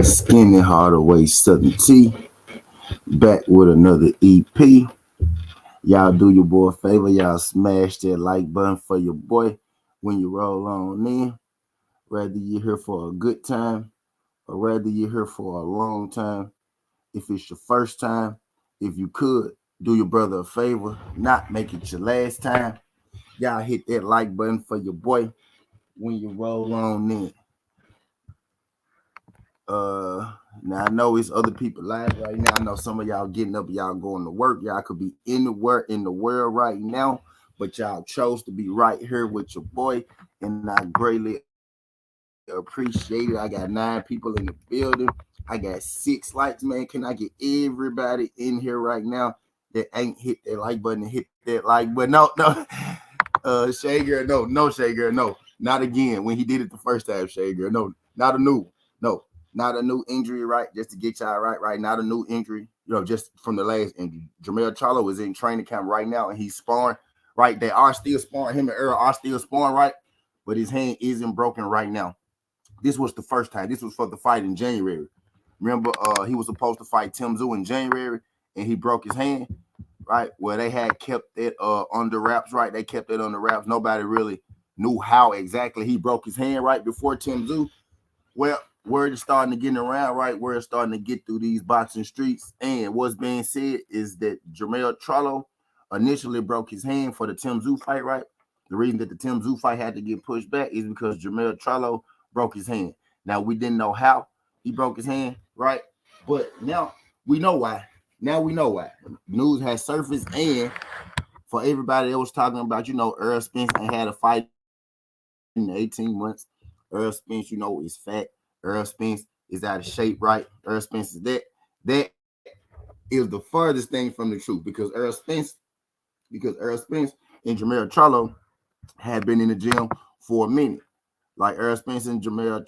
Skinny Hardaway Southern T back with another EP. Y'all do your boy a favor, y'all smash that like button for your boy when you roll on in. Whether you're here for a good time or whether you're here for a long time. If it's your first time, if you could do your brother a favor, not make it your last time. Y'all hit that like button for your boy when you roll on in. Now I know it's other people live right now. I know some of y'all getting up, y'all going to work. Y'all could be anywhere in the world right now, but y'all chose to be right here with your boy, and I greatly appreciate it. I got 9 people in the building. I got 6 likes, man. Can I get everybody in here right now that ain't hit that like button and hit that like button? No. Shay Girl, no, Shay Girl, no. Not again. When he did it the first time, Shay Girl. No, not a new. No, not a new injury, right? Just to get y'all right? Not a new injury, just from the last injury. Jermell Charlo is in training camp right now, and he's sparring, right? They are still sparring. Him and Errol are still sparring, right? But his hand isn't broken right now. This was the first time. This was for the fight in January. Remember, he was supposed to fight Tim Tszyu in January, and he broke his hand, right? Well, they had kept it under wraps, right? They kept it under wraps. Nobody really knew how exactly he broke his hand right before Tim Tszyu. Well, word is starting to get around, right? Word is starting to get through these boxing streets. And what's being said is that Jermell Charlo initially broke his hand for the Tim Tszyu fight, right? The reason that the Tim Tszyu fight had to get pushed back is because Jermell Charlo broke his hand. Now, we didn't know how he broke his hand, right? But now we know why. Now we know why. News has surfaced, and for everybody that was talking about, Errol Spence ain't had a fight in 18 months. Errol Spence, is fat. Errol Spence is out of shape, right? Errol Spence is that. That is the furthest thing from the truth because Errol Spence and Jermell Charlo had been in the gym for a minute. Like Errol Spence and Jermell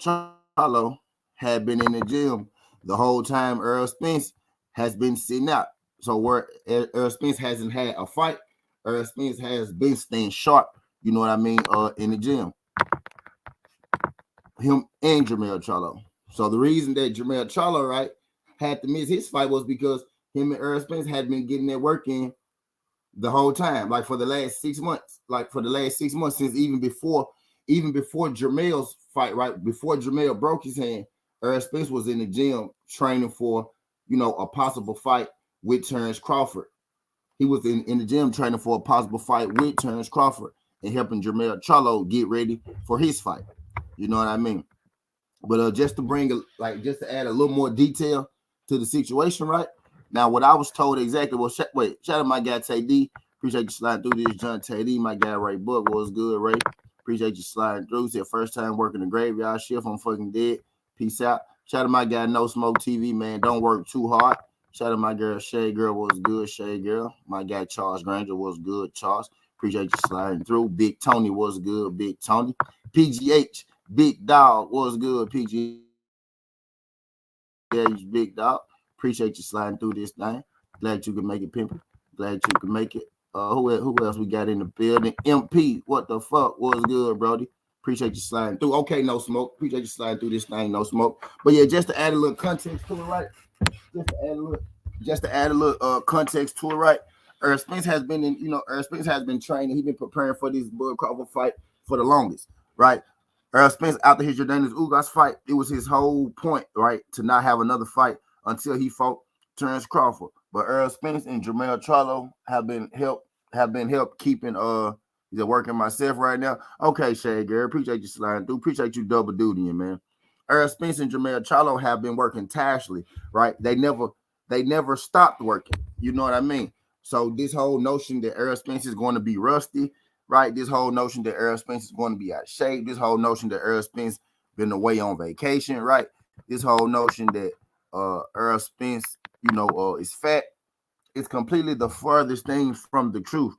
Charlo had been in the gym the whole time. Errol Spence has been sitting out. So where Errol Spence hasn't had a fight, Errol Spence has been staying sharp. You know what I mean? In the gym, him and Jermell Charlo. So the reason that Jermell Charlo, right, had to miss his fight was because him and Errol Spence had been getting their work in the whole time, like for the last 6 months, since even before Jermell's fight, right? Before Jermell broke his hand, Errol Spence was in the gym training for, a possible fight with Terrence Crawford. He was in the gym training for a possible fight with Terrence Crawford and helping Jermell Charlo get ready for his fight. You know what I mean? But just to add a little more detail to the situation, right? Now, what I was told exactly was, shout out my guy Tay D. Appreciate you sliding through this, John Tay D. My guy Ray Book was good, Ray. Appreciate you sliding through. Said first time working the graveyard shift. I'm fucking dead. Peace out. Shout out my guy No Smoke TV, man. Don't work too hard. Shout out my girl Shay Girl was good, Shay Girl. My guy Charles Granger was good, Charles. Appreciate you sliding through. Big Tony was good, Big Tony. PGH, Big Dog was good, PGH, Big Dog. Appreciate you sliding through this thing. Glad you could make it, pimping. Glad you could make it. Who else we got in the building? MP, what the fuck was good, Brody? Appreciate you sliding through. Okay, No Smoke. Appreciate you sliding through this thing, No Smoke. But yeah, just to add a little context to it, right? Just to add a little context to it, right? Errol Spence has been Errol Spence has been training. He's been preparing for this Bud Crawford fight for the longest, right? Errol Spence, after his Jordanis Ugas fight, it was his whole point, right, to not have another fight until he fought Terrence Crawford. But Errol Spence and Jermell Charlo have been helped keeping working myself right now. Okay, Shay Gary, appreciate you sliding through. Appreciate you double dutying, man. Errol Spence and Jermell Charlo have been working tirelessly, right? They never stopped working. You know what I mean? So this whole notion that Errol Spence is going to be rusty, right? This whole notion that Errol Spence is going to be out of shape. This whole notion that Errol Spence been away on vacation, right? This whole notion that Errol Spence, is fat. It's completely the furthest thing from the truth,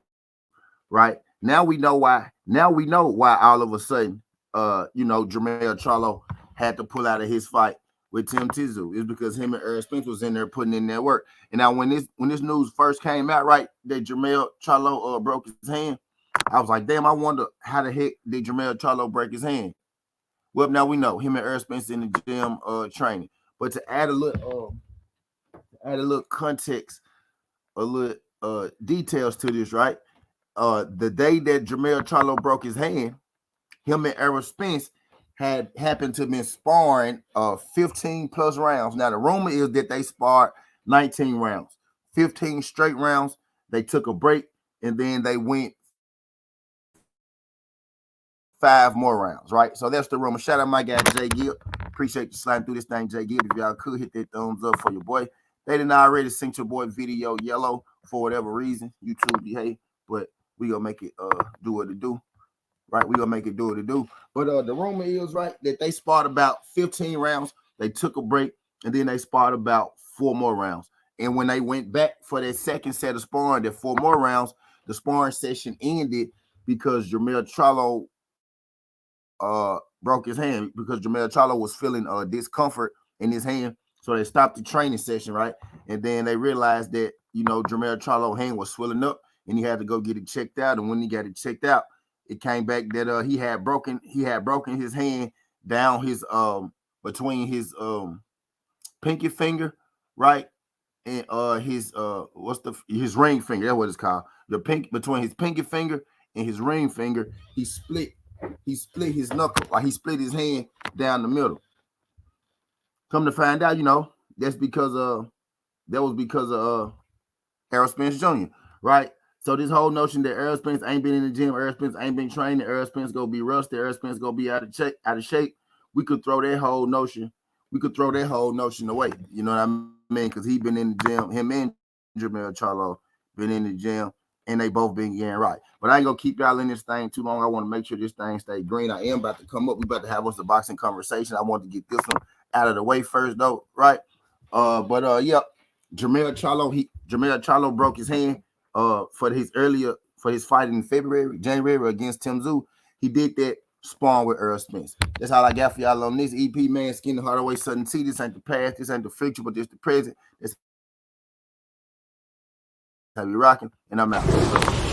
right? Now we know why. Now we know why all of a sudden, Jermell Charlo had to pull out of his fight with Tim Tszyu. It's because him and Errol Spence was in there putting in their work. And now when this news first came out, right, that Jermell Charlo broke his hand, I was like, damn, I wonder how the heck did Jermell Charlo break his hand? Well, now we know him and Errol Spence in the gym training. But to add a little context, a little details to this, right? The day that Jermell Charlo broke his hand, him and Errol Spence had happened to be sparring 15 plus rounds. Now the rumor is that they sparred 19 rounds, 15 straight rounds. They took a break and then they went 5 more rounds, right? So that's the rumor. Shout out my guy Jay Gibb. Appreciate you sliding through this thing, Jay Gibb. If y'all could hit that thumbs up for your boy. They didn't already sent your boy video yellow for whatever reason. YouTube behave, but we gonna make it do what it do. Right, we gonna make it do what it do. But the rumor is, right, that they sparred about 15 rounds. They took a break, and then they sparred about 4 more rounds. And when they went back for that second set of sparring, that 4 more rounds, the sparring session ended because Jermell Charlo broke his hand, because Jermell Charlo was feeling discomfort in his hand. So they stopped the training session, right? And then they realized that, you know, Jermell Charlo's hand was swelling up and he had to go get it checked out. And when he got it checked out, it came back that he had broken his hand down his between his pinky finger, right? And his his ring finger, that's what it's called. Between his pinky finger and his ring finger, he split his knuckle, like he split his hand down the middle. Come to find out, you know, that's because of Errol Spence Jr., right? So this whole notion that Errol Spence ain't been in the gym, Errol Spence ain't been training, Errol Spence gonna be rusty, Errol Spence gonna be out of shape. We could throw that whole notion away. You know what I mean? Because he been in the gym, him and Jermell Charlo been in the gym, and they both been getting right. But I ain't gonna keep y'all in this thing too long. I want to make sure this thing stay green. I am about to come up. We about to have us a boxing conversation. I want to get this one out of the way first, though, right? Yeah, Jermell Charlo broke his hand for his fight in January against Tim Tszyu. He did that sparring with Errol Spence. That's all I got for y'all on this EP, man. Skin the Hardaway Southern T. This ain't the past, this ain't the future, but this the present. This how we rocking, and I'm out.